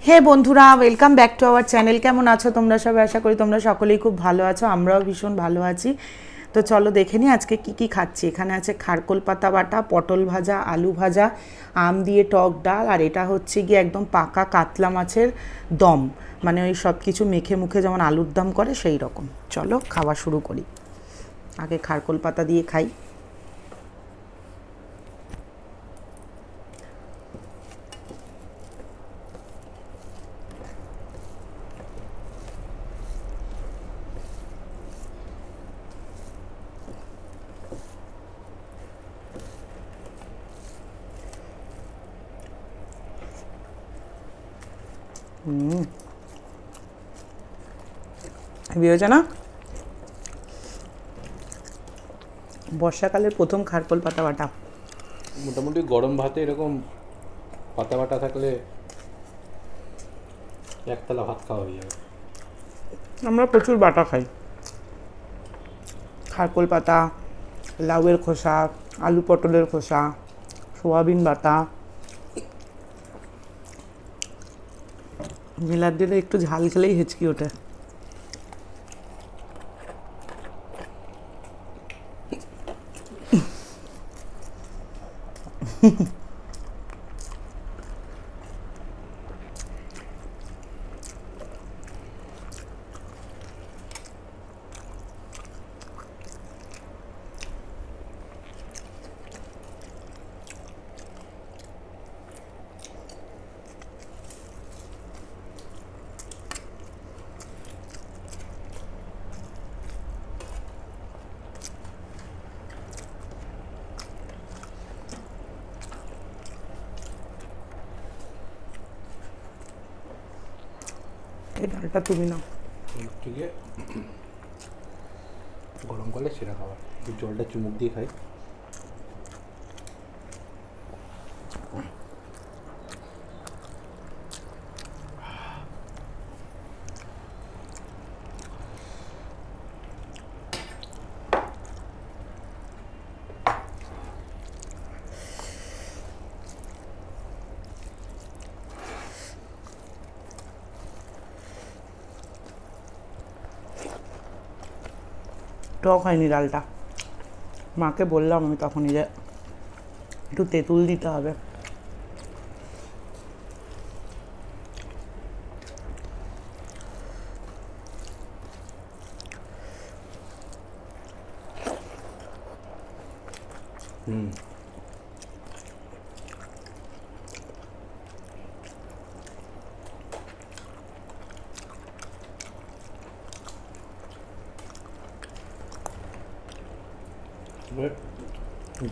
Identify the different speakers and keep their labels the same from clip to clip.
Speaker 1: হে বন্ধুরা, welcome back to our channel. কেমন আছো তোমরা সবাই? আশা করি তোমরা সকলেই খুব ভালো আছো, আমরাও ভীষণ ভালো আছি। তো চলো দেখে নিই আজকে কি কি খাচ্ছি। এখানে আছে খারকোল পাতা বাটা, পটল ভাজা, আলু ভাজা, আম দিয়ে টক ডাল, আর এটা হচ্ছে গিয়ে একদম পাকা কাতলা মাছের দম, মানে ওই সব কিছু মেখে মুখে যেমন আলুর দম করে সেই রকম। চলো খাওয়া শুরু করি। আগে খারকোল পাতা দিয়ে খাই। হয়েছে না? বর্ষাকালের প্রথম খারকোল পাতা বাটা।
Speaker 2: মোটামুটি গরম ভাতে এরকম পাতা বাটা থাকলে একতলা ভাত খাওয়া হয়ে যাবে।
Speaker 1: আমরা প্রচুর বাটা খাই। খারকোল পাতা, লাউয়ের খোসা, আলু পটলের খোসা, সোয়াবিন বাটা, মিলার দিলে একটু ঝাল খেলেই হেঁচকি ওঠে। এই ডালটা তুমি নাও।
Speaker 2: ঠিক আছে, গরমকালে সেরা খাবার। জলটা চুমুক দিয়ে খাই।
Speaker 1: টক হয়নি ডালটা। মাকে বললাম আমি তখনই যে একটু তেঁতুল দিতে হবে।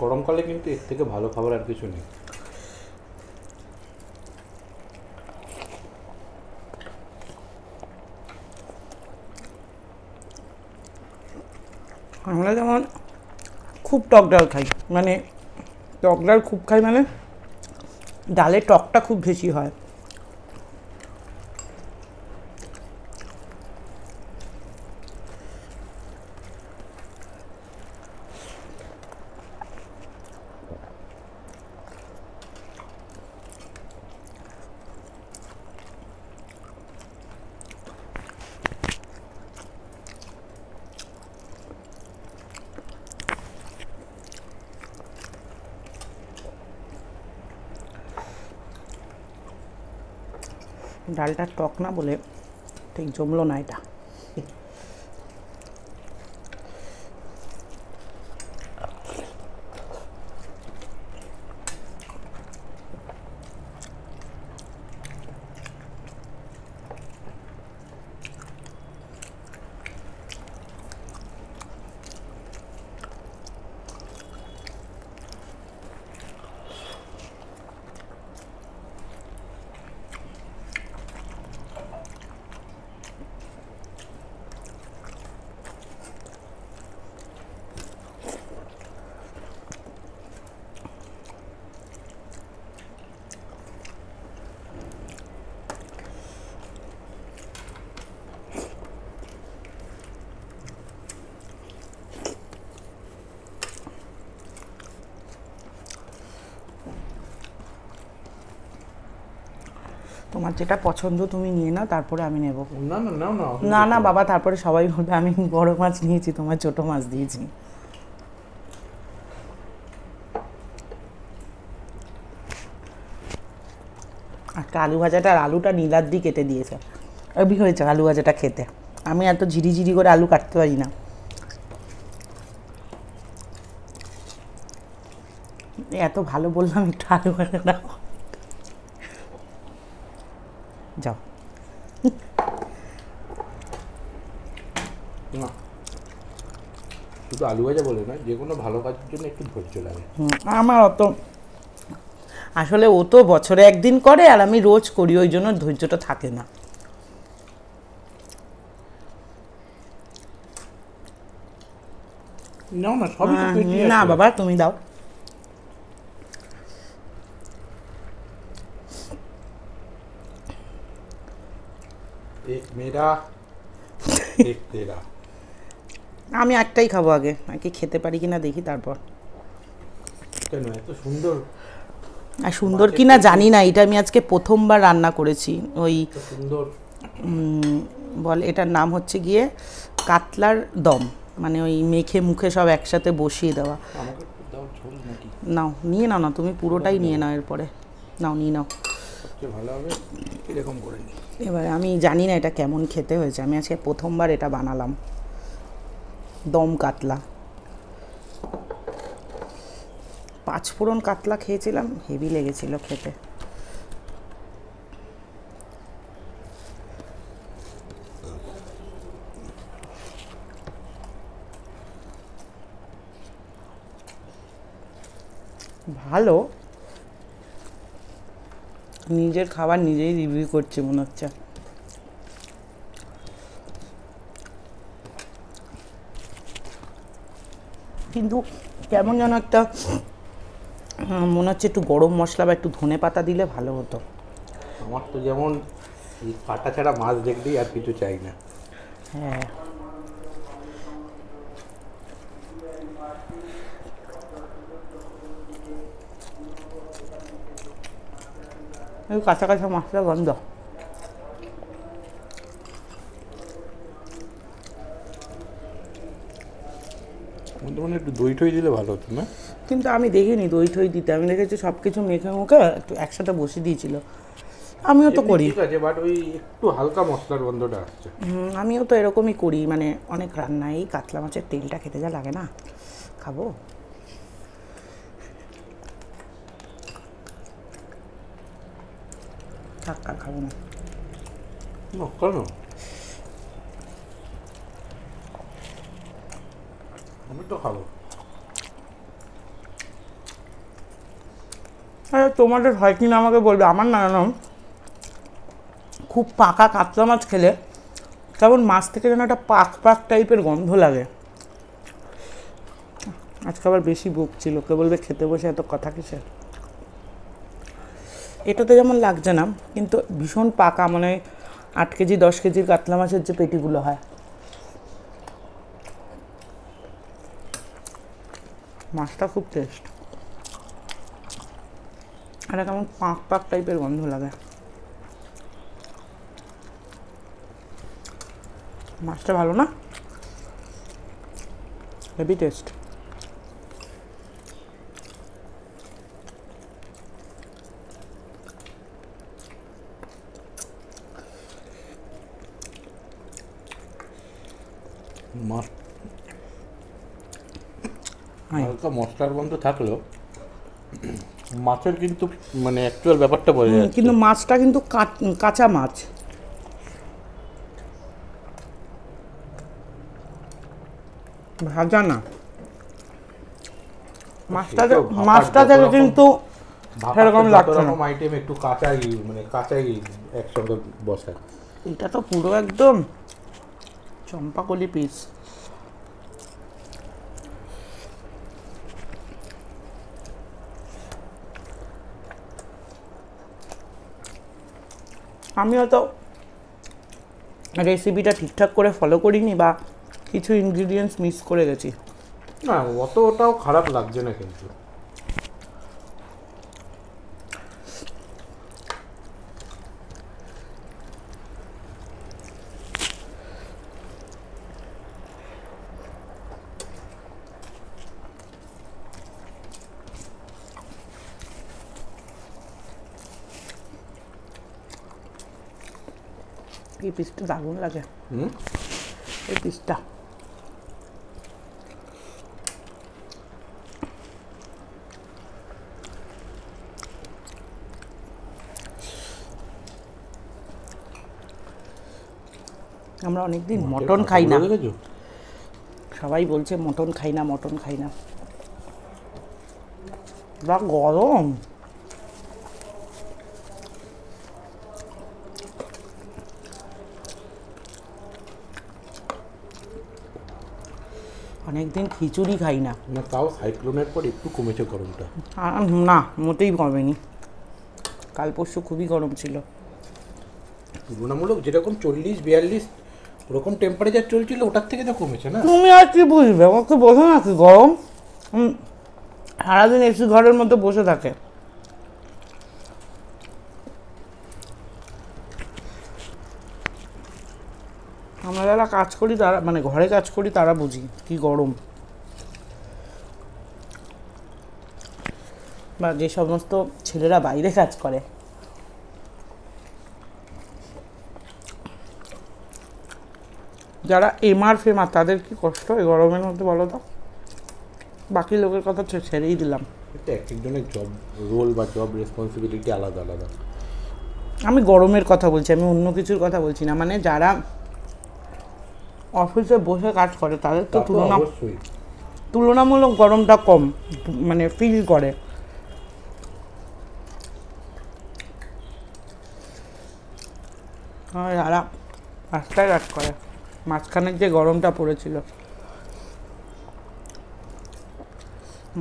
Speaker 2: গরমকালে কিন্তু এর থেকে ভালো খাবার আর কিছু নেই।
Speaker 1: আমরা যেমন খুব টক ডাল খাই, মানে টক ডাল খুব খাই, মানে ডালে টকটা খুব বেশি হয়। ডালটা টক না বলে ঠিক জমলো না এটা। তোমার যেটা পছন্দ তুমি নিয়ে নাও, তারপরে আমি নেব।
Speaker 2: না না না না
Speaker 1: না না বাবা, তারপরে সবাই বলবে আমি বড় মাছ নিয়েছি, তোমার ছোট মাছ দিয়েছি। একটা আলু ভাজাটা, আর আলুটা নীলার দিয়ে কেটে দিয়েছে, এবি হয়েছে আলু ভাজাটা খেতে। আমি এত ঝিরিঝিরি করে আলু কাটতে পারি না। এত ভালো বললাম, একটু আলু ভাজা দাও। যাও।
Speaker 2: না, শুধু আলু ভাজা বলে না, যে কোনো ভালো কাজের জন্য একটু ধৈর্য লাগে।
Speaker 1: আমার অত, আসলে ও তো বছরে একদিন করে আর আমি রোজ করি, ওই জন্য ধৈর্যটা থাকে না।
Speaker 2: নাও না, সবই তো পেটে
Speaker 1: না
Speaker 2: আছে।
Speaker 1: বাবা, তুমি দাও।
Speaker 2: এক মেরা এক তেরা।
Speaker 1: আমি একটাই খাবো, আগে নাকি খেতে পারি কিনা দেখি তারপর।
Speaker 2: কেন এত সুন্দর?
Speaker 1: আর সুন্দর কিনা জানি না, এটা আমি আজকে প্রথমবার রান্না করেছি। ওই
Speaker 2: এত সুন্দর
Speaker 1: বল, এটার নাম হচ্ছে গিয়ে কাতলার দম, মানে ওই মেখে মুখে সব একসাথে বসিয়ে দেওয়া।
Speaker 2: আমাকে একটু দাও ঝোল নাকি?
Speaker 1: নাও, নিয়ে নাও না, তুমি পুরোটাই নিয়ে নাও, এরপরে নাও, নিয়ে নাও।
Speaker 2: সবচেয়ে ভালো হবে এরকম করে নিই।
Speaker 1: এবারে আমি জানি না এটা কেমন খেতে হয়েছে, আমি আজকে প্রথমবার এটা বানালাম, দম কাতলা। 5 ফোড়ন কাতলা খেয়েছিলাম, হেভি লেগেছিল খেতে। ভালো, নিজের খাবার নিজেই রিভিউ করছি মনে হচ্ছে। কিন্তু কেমন যেন একটা মনে হচ্ছে একটু গরম মশলা বা একটু ধনে পাতা দিলে ভালো হতো।
Speaker 2: আমার তো যেমন এই কাটা ছাড়া মাছ দেখলেই আর কিছু চাই না।
Speaker 1: হ্যাঁ, এই কাঁচা কাঁচা মশলা গন্ধ।
Speaker 2: মানে একটু দই টই দিলে ভালো হতো না?
Speaker 1: কিন্তু আমি দেখিনি দই ঠই দিতে, আমি দেখেছি সব কিছু মেখে মুখে একটু একসাথে বসিয়ে দিয়েছিল। আমিও তো করি,
Speaker 2: ঠিক আছে, বাট ওই একটু হালকা মশলার গন্ধটা আসছে।
Speaker 1: আমিও তো এরকমই করি, মানে অনেক রান্নায় এই কাতলা মাছের তেলটা খেতে যা লাগে না, খাবো। থাক, আর খাবো না।
Speaker 2: না, কেন? আমি তো খাবো।
Speaker 1: আরে তোমাদের হয় কিনা আমাকে বলবে, আমার না না খুব পাকা কাতলা মাছ খেলে কেমন মাছ থেকে যেন একটা পাক পাক টাইপের গন্ধ লাগে। আজকে আবার বেশি বকছি, লোকে বলবে খেতে বসে এত কথা কিসের। এটাতে যেমন লাগছে না, কিন্তু ভীষণ পাকা, মানে 8 কেজি 10 কেজির কাতলা মাছের যে পেটিগুলো হয়, মাছটা খুব টেস্ট। আর কেমন পাক পাক টাইপের গন্ধ লাগে। মাছটা ভালো না, হেভি টেস্ট।
Speaker 2: মাছ
Speaker 1: হ্যাঁ।
Speaker 2: হালকা মশলার গন্ধ থাকলেও মাছের কিন্তু মানে অ্যাকচুয়াল ব্যাপারটা বোঝা যাচ্ছে।
Speaker 1: কিন্তু মাছটা কিন্তু কাঁচা মাছ, ভাজা না। মাছটা থেকে কিন্তু সেরকম লাগছে না।
Speaker 2: আইটেম একটু কাঁচাই, মানে কাঁচাই একসঙ্গে বসা।
Speaker 1: এটা তো পুরো একদম চম্পাকলি পিস। আমি হয়তো রেসিপিটা ঠিকঠাক করে ফলো করিনি বা কিছু ইনগ্রিডিয়েন্টস মিস করে গেছি।
Speaker 2: না, অতটাও খারাপ লাগছে না কিন্তু।
Speaker 1: এই পিসটা দারুণ লাগে। এই পিসটা আমরা অনেকদিন মটন খাই না, সবাই বলছে মটন খাই না, মটন খাই না। যা গরম, অনেকদিন খিচুড়ি খাই না।
Speaker 2: না তাও সাইক্লোনের পর একটু কমেছে গরমটা।
Speaker 1: না মোটেই কমেনি, কাল পরশু খুবই গরম ছিল।
Speaker 2: তুলনামূলক যেরকম 40-42 ওরকম টেম্পারেচার চলছিল ওটার থেকে তো কমেছে না।
Speaker 1: তুমি আর কি বুঝবে, আমাকে বোঝো না কি গরম। সারাদিন এসি ঘরের মধ্যে বসে থাকে। আমরা যারা কাজ করি তারা, মানে ঘরে কাজ করি তারা বুঝি কি গরম। বা যে সমস্ত ছেলেরা বাইরে কাজ করে, যারা এমআর ফেমার, তাদের কি কষ্ট এই গরমের মধ্যে বলো তো। বাকি লোকের কথা ছেড়েই দিলাম।
Speaker 2: এটা এক একজনের জব রোল বা জব রেসপন্সিবিলিটি আলাদা আলাদা।
Speaker 1: আমি গরমের কথা বলছি, আমি অন্য কিছুর কথা বলছি না। মানে যারা অফিসে বসে কাজ করে তাদের তো তুলনামূলক গরমটা কম মানে ফিল করে। যারা রাস্তায় কাজ করে, মাঝখানের যে গরমটা পড়েছিল,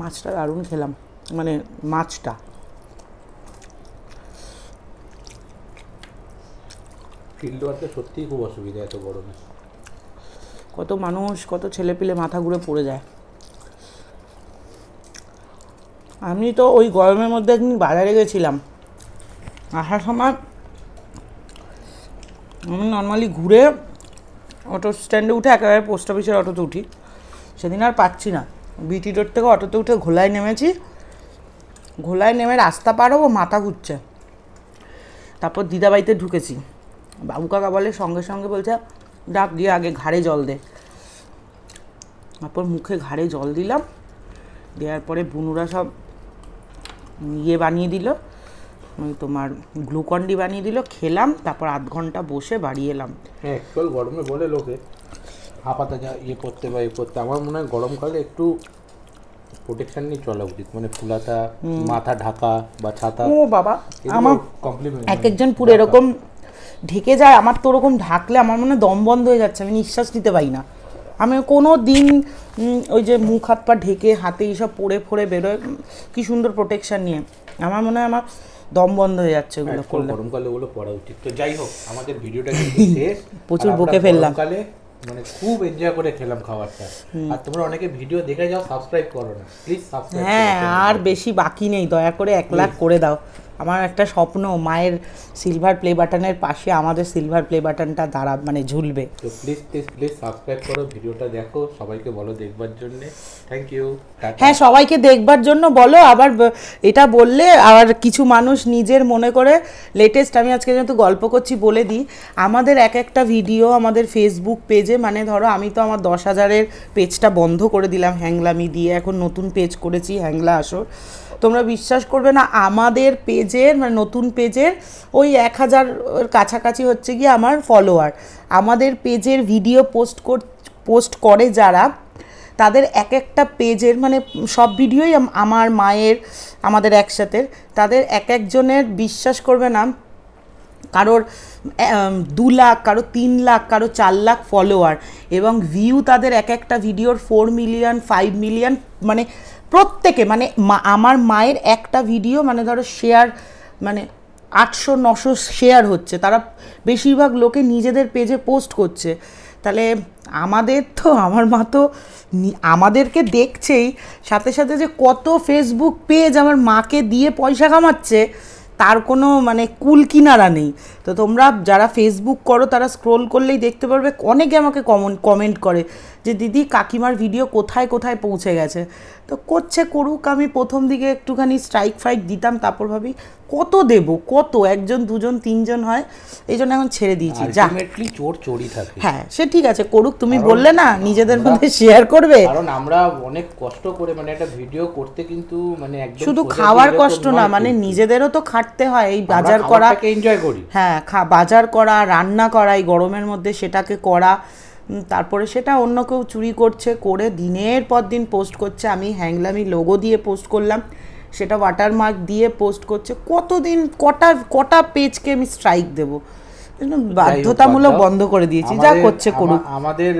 Speaker 1: মাছটা দারুণ খেলাম, মানে মাছটা।
Speaker 2: ফিল্ড ওয়ার্কে সত্যিই খুব অসুবিধা এত গরমে।
Speaker 1: কত মানুষ, কত ছেলেপিলে মাথা ঘুরে পড়ে যায়। আমি তো ওই গরমের মধ্যে একদিন বাজারে গেছিলাম, আসার সময় আমি নর্মালি ঘুরে অটো স্ট্যান্ডে উঠে একেবারে পোস্ট অফিসের অটোতে উঠি। সেদিন আর পাচ্ছি না, বিটি রোড থেকে অটোতে উঠে ঘোলায় নেমেছি। ঘোলায় নেমে রাস্তা পার হবো, মাথা ঘুরছে। তারপর দিদাবাড়িতে ঢুকেছি, বাবু কাকা বলে সঙ্গে সঙ্গে বলছে ডাক দিয়ে আগে ঘাড়ে জল দে। তারপর মুখে ঘাড়ে জল দিলাম, দেওয়ার পরে বুনুরা সব ইয়ে বানিয়ে দিল, ওই তোমার গ্লুকন্ডি বানিয়ে দিল, খেলাম। তারপর আধ ঘন্টা বসে বাড়ি এলাম।
Speaker 2: হ্যাঁ, একটু গরমে বলে লোকে হাঁপাতে যা ইয়ে করতে বা ইয়ে করতে। আমার মনে হয় গরমকালে একটু প্রোটেকশন নিয়ে চলা উচিত, মানে ফুলাতা, মাথা ঢাকা বা ছাতা।
Speaker 1: ও বাবা, আমার
Speaker 2: কমপ্লিমেন্ট।
Speaker 1: এক একজন পুরো এরকম ঢেকে যায়, আমার তো ওরকম ঢাকলে আমার মনে হয় দম বন্ধ হয়ে যাচ্ছে, আমি নিঃশ্বাস নিতে পারি না। আমি কোনো দিন ওই যে মুখ হাত পা ঢেকে হাতে এইসব পড়ে ফোড়ে বেরোয়, কি সুন্দর প্রোটেকশন নিয়ে, আমার মনে হয় আমার দম বন্ধ হয়ে যাচ্ছে ওগুলো করলে।
Speaker 2: গরমকালে ওগুলো পড়া উচিত। তো যাই হোক, আমাদের ভিডিওটা কিন্তু শেষ।
Speaker 1: প্রচুর বকে ফেললাম,
Speaker 2: গরমকালে মানে খুব এনজয় করে খেলাম খাবারটা। আর তোমরা অনেকে ভিডিও দেখে যাও, সাবস্ক্রাইব করো না, প্লিজ সাবস্ক্রাইব।
Speaker 1: হ্যাঁ, আর বেশি বাকি নেই, দয়া করে 1 লাখ করে দাও। আমার একটা স্বপ্ন, মায়ের সিলভার প্লে বাটনের পাশে আমাদের সিলভার প্লে বাটনটা দাঁড়া মানে ঝুলবে।
Speaker 2: তো প্লিজ প্লিজ প্লিজ সাবস্ক্রাইব করো, ভিডিওটা দেখো, সবাইকে বলো দেখবার জন্য। Thank you.
Speaker 1: হ্যাঁ, সবাইকে দেখবার জন্য বলো। আবার এটা বললে আবার কিছু মানুষ নিজের মনে করে লেটেস্ট, আমি আজকে যেহেতু গল্প করছি বলে দিই, আমাদের এক একটা ভিডিও আমাদের ফেসবুক পেজে, মানে ধরো আমি তো আমার 10,000-এর পেজটা বন্ধ করে দিলাম হ্যাংলামি দিয়ে, এখন নতুন পেজ করেছি হ্যাংলা আসর। তোমরা বিশ্বাস করবে না, আমাদের পেজের মানে নতুন পেজের ওই 1000 কাছাকাছি হচ্ছে গিয়ে আমার ফলোয়ার। আমাদের পেজের ভিডিও পোস্ট করে যারা, তাদের এক একটা পেজের মানে সব ভিডিওই আমার মায়ের, আমাদের একসাথে, তাদের এক একজনের বিশ্বাস করবে না, কারোর 2 লাখ, কারো 3 লাখ, কারো 4 লাখ ফলোয়ার, এবং ভিউ তাদের এক একটা ভিডিওর 4 মিলিয়ন 5 মিলিয়ন, মানে প্রত্যেকে, মানে আমার মায়ের একটা ভিডিও মানে ধরো শেয়ার মানে 800-900 শেয়ার হচ্ছে, তারা বেশিরভাগ লোকে নিজেদের পেজে পোস্ট করছে। তাহলে আমাদের তো, আমার মা তো আমাদেরকে দেখছেই, সাথে সাথে যে কত ফেসবুক পেজ আমার মাকে দিয়ে পয়সা কামাচ্ছে তার কোনো মানে কুল কিনারা নেই। তো তোমরা যারা ফেসবুক করো তারা স্ক্রোল করলেই দেখতে পারবে, অনেকে আমাকে কমেন্ট করে যে দিদি কাকিমার ভিডিও কোথায় কোথায় পৌঁছে গেছে। তো করছে, করুক। আমি প্রথম দিকে একটুখানি স্ট্রাইক দিতাম, তারপর ভাবি কত দেব, কত একজন দুজন তিনজন হয়, এই জন্য এখন ছেড়ে দিয়েছি। যা
Speaker 2: আলটিমেটলি চোর চোরই থাকে।
Speaker 1: হ্যাঁ সে ঠিক আছে করুক, তুমি বললে না নিজেদের মধ্যে শেয়ার করবে।
Speaker 2: কারণ আমরা অনেক কষ্ট করে মানে একটা ভিডিও করতে কিন্তু মানে একদম
Speaker 1: শুধু খাওয়ার কষ্ট না, মানে নিজেদেরও তো খাটতে হয়, এই বাজার করা,
Speaker 2: এনজয় করি।
Speaker 1: হ্যাঁ বাজার করা, রান্না করা এই গরমের মধ্যে সেটাকে করা, তারপরে সেটা অন্য কেউ চুরি করছে, করে দিনের পর দিন পোস্ট করছে। আমি হ্যাংলামি লোগো দিয়ে পোস্ট করলাম, সেটা ওয়াটারমার্ক দিয়ে পোস্ট করছে। কতদিন কটা পেজকে আমি স্ট্রাইক দেবো, বাধ্যতামূলক বন্ধ করে দিয়েছি, যা করছে করুক।
Speaker 2: আমাদের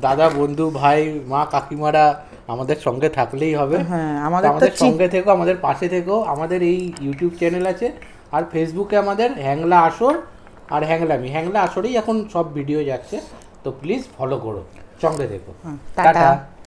Speaker 2: দাদা বন্ধু ভাই মা কাকিমারা আমাদের সঙ্গে থাকলেই হবে।
Speaker 1: হ্যাঁ
Speaker 2: আমাদের সঙ্গে থেকো, আমাদের পাশে থেকো। আমাদের এই ইউটিউব চ্যানেল আছে, আর ফেসবুকে আমাদের হ্যাংলা আসর আর হ্যাংলা আসরেই এখন সব ভিডিও যাচ্ছে, তো প্লিজ ফলো করো, সঙ্গে থেকো।
Speaker 1: টাটা।